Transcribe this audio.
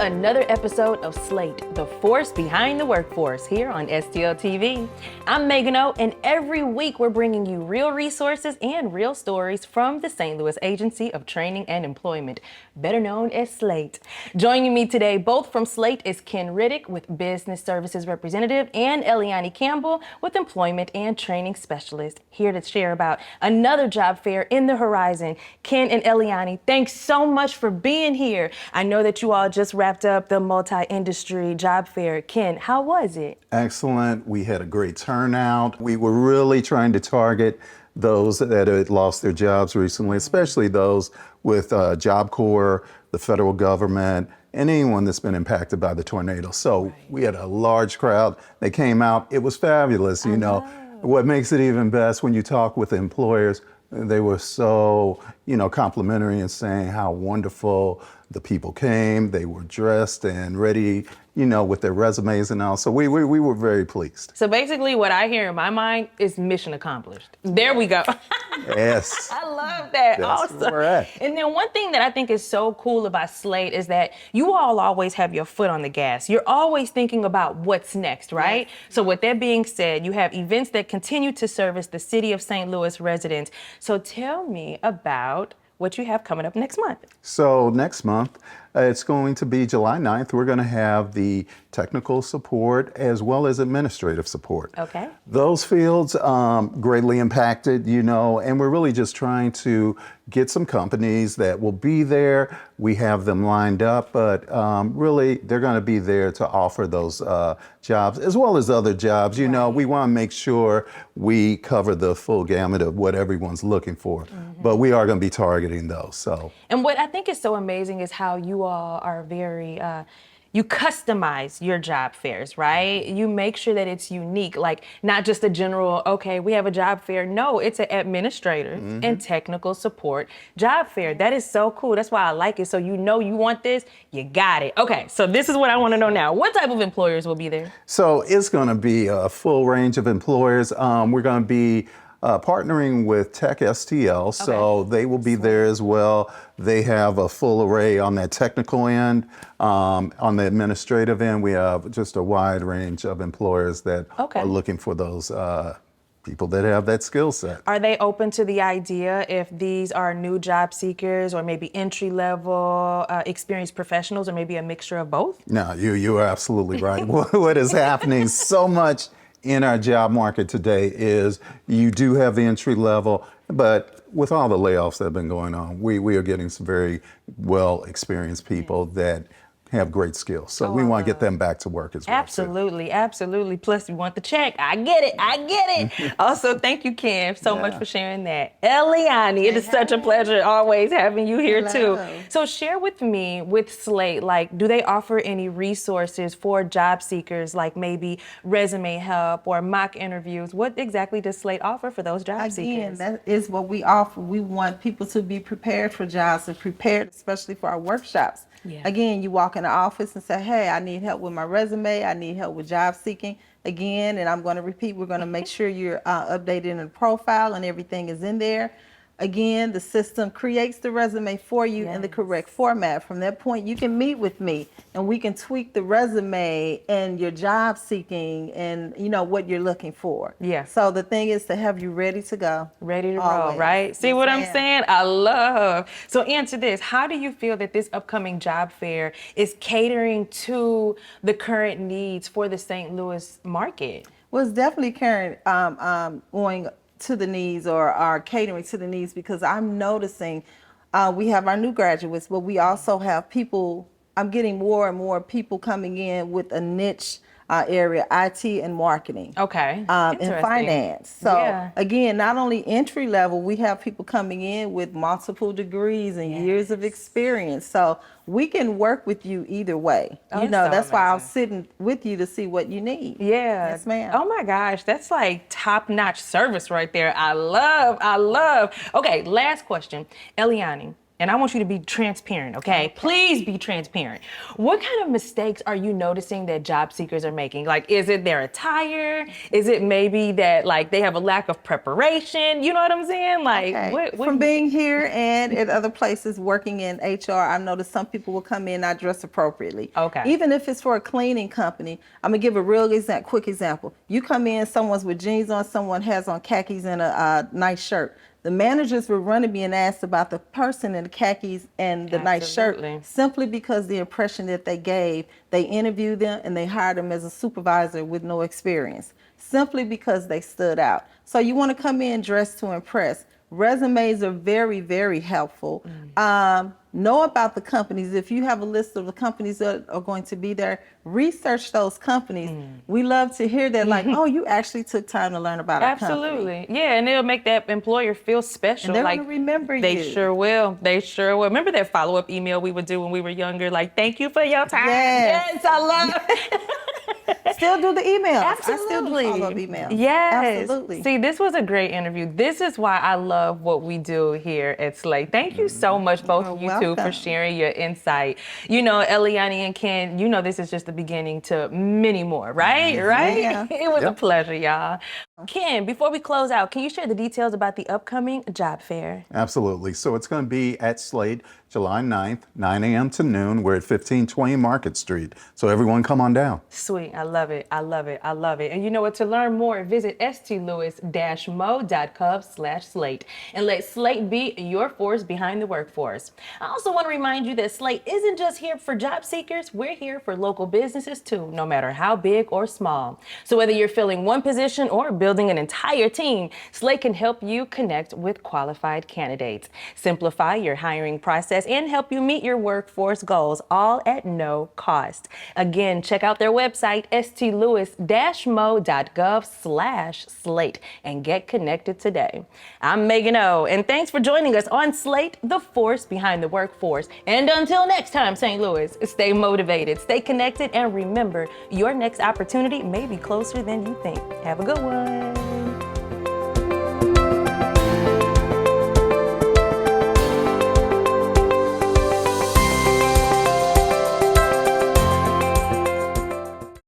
another episode of SLATE, the force behind the workforce, here on STL TV. I'm Megan O, and every week we're bringing you real resources and real stories from the St. Louis Agency of Training and Employment, better known as SLATE. Joining me today, both from SLATE, is Ken Riddick with Business Services Representative and Eleanie Campbell with Employment and Training Specialist, here to share about another job fair in the horizon. Ken and Eleanie, thanks so much for being here. I know that you all just wrapped up the multi-industry job fair. Ken, how was it? Excellent. We had a great turnout. We were really trying to target those that had lost their jobs recently, especially those with Job Corps, the federal government, and anyone that's been impacted by the tornado. So we had a large crowd. They came out. It was fabulous. You know, what makes it even best when you talk with employers, they were so, complimentary and saying how wonderful the people came. They were dressed and ready, with their resumes and all. So we were very pleased. So basically what I hear in my mind is mission accomplished. There we go. Yes. I love that. That's Awesome. correct. And then one thing that I think is so cool about SLATE is that you all always have your foot on the gas. You're always thinking about what's next, right? Yes. So with that being said, you have events that continue to service the city of St. Louis residents. So tell me about what you have coming up next month. So next month, it's going to be July 9th. We're going to have the technical support as well as administrative support. Okay. Those fields greatly impacted, and we're really just trying to get some companies that will be there. We have them lined up, but really they're going to be there to offer those jobs as well as other jobs. We want to make sure we cover the full gamut of what everyone's looking for, but we are going to be targeting those. So. And what I think is so amazing is how you all are very, you customize your job fairs, right? You make sure that it's unique, like not just a general, okay, we have a job fair. No, it's an administrator and technical support job fair. That is so cool. That's why I like it. So you want this, you got it. Okay, so this is what I want to know now. What type of employers will be there? So it's going to be a full range of employers. We're going to be partnering with Tech STL, so they will be there as well. They have a full array on that technical end. On the administrative end, we have just a wide range of employers that are looking for those people that have that skill set. Are they open to the idea if these are new job seekers or maybe entry-level experienced professionals or maybe a mixture of both? No, you are absolutely right. What is happening so much in our job market today is you do have the entry level, but with all the layoffs that have been going on, we are getting some very well experienced people that have great skills. So we want to get them back to work as well. Absolutely, absolutely. Plus, we want the check. I get it. Also, thank you, Ken, so much for sharing that. Eleanie, it is such a pleasure always having you here too. So share with me, with SLATE, like, do they offer any resources for job seekers, like maybe resume help or mock interviews? What exactly does SLATE offer for those job seekers? Again, that is what we offer. We want people to be prepared for jobs and prepared especially for our workshops. Yeah. Again, you walk in the office and say, hey, I need help with my resume. I need help with job seeking. Again, and I'm going to repeat, we're going to make sure you're updated in the profile and everything is in there. Again, the system creates the resume for you in the correct format. From that point, you can meet with me and we can tweak the resume and your job seeking and what you're looking for. Yeah. So the thing is to have you ready to go. Ready to roll, right? See what I'm saying? I love. So answer this. How do you feel that this upcoming job fair is catering to the current needs for the St. Louis market? Well, it's definitely going to the needs or are catering to the needs, because I'm noticing we have our new graduates, but we also have people. I'm getting more and more people coming in with a niche area, IT and marketing. Okay. And finance. So again, not only entry level, we have people coming in with multiple degrees and years of experience. So we can work with you either way. That's why I was sitting with you to see what you need. Yeah. Yes, ma'am. Oh my gosh, that's like top-notch service right there. I love. Okay, last question. Eleanie, and I want you to be transparent, okay? Please be transparent. What kind of mistakes are you noticing that job seekers are making? Like, is it their attire? Is it maybe that like they have a lack of preparation? You know what I'm saying? Like, what From being here and at other places working in HR, I've noticed some people will come in not dressed appropriately. Okay. Even if it's for a cleaning company, I'm gonna give a real quick example. You come in, someone's with jeans on, someone has on khakis and a nice shirt. The managers were running me and asked about the person in the khakis and the nice shirt simply because the impression that they gave. They interviewed them and they hired them as a supervisor with no experience, simply because they stood out. So you want to come in dressed to impress. Resumes are very, very helpful. Know about the companies. If you have a list of the companies that are going to be there, research those companies. We love to hear that, like, oh, you actually took time to learn about our company. Absolutely. Yeah, and it'll make that employer feel special. And they're like, going to remember They you. sure will. They sure will. Remember that follow-up email we would do when we were younger? Like, thank you for your time. Yes. I love it. Still do the emails. Absolutely. I still do follow-up emails. Yes. Absolutely. See, this was a great interview. This is why I love what we do here at SLATE. Thank you so much, both of you two, for sharing your insight. You know, Eleanie and Ken, you know this is just the beginning to many more, right? Right? Yeah. It was a pleasure, y'all. Ken, before we close out, can you share the details about the upcoming job fair? Absolutely. So it's going to be at SLATE, July 9th, 9 a.m. to noon. We're at 1520 Market Street. So everyone come on down. Sweet. I love it. I love it. I love it. And you know what? To learn more, visit stlewis-mo.com/slate and let SLATE be your force behind the workforce. I also want to remind you that SLATE isn't just here for job seekers. We're here for local businesses too, no matter how big or small. So whether you're filling one position or building an entire team, SLATE can help you connect with qualified candidates, simplify your hiring process, and help you meet your workforce goals, all at no cost. Again, check out their website, stlewis-mo.gov/slate, and get connected today. I'm Megan O, and thanks for joining us on SLATE, the force behind the workforce. And until next time, St. Louis, stay motivated, stay connected, and remember, your next opportunity may be closer than you think. Have a good one.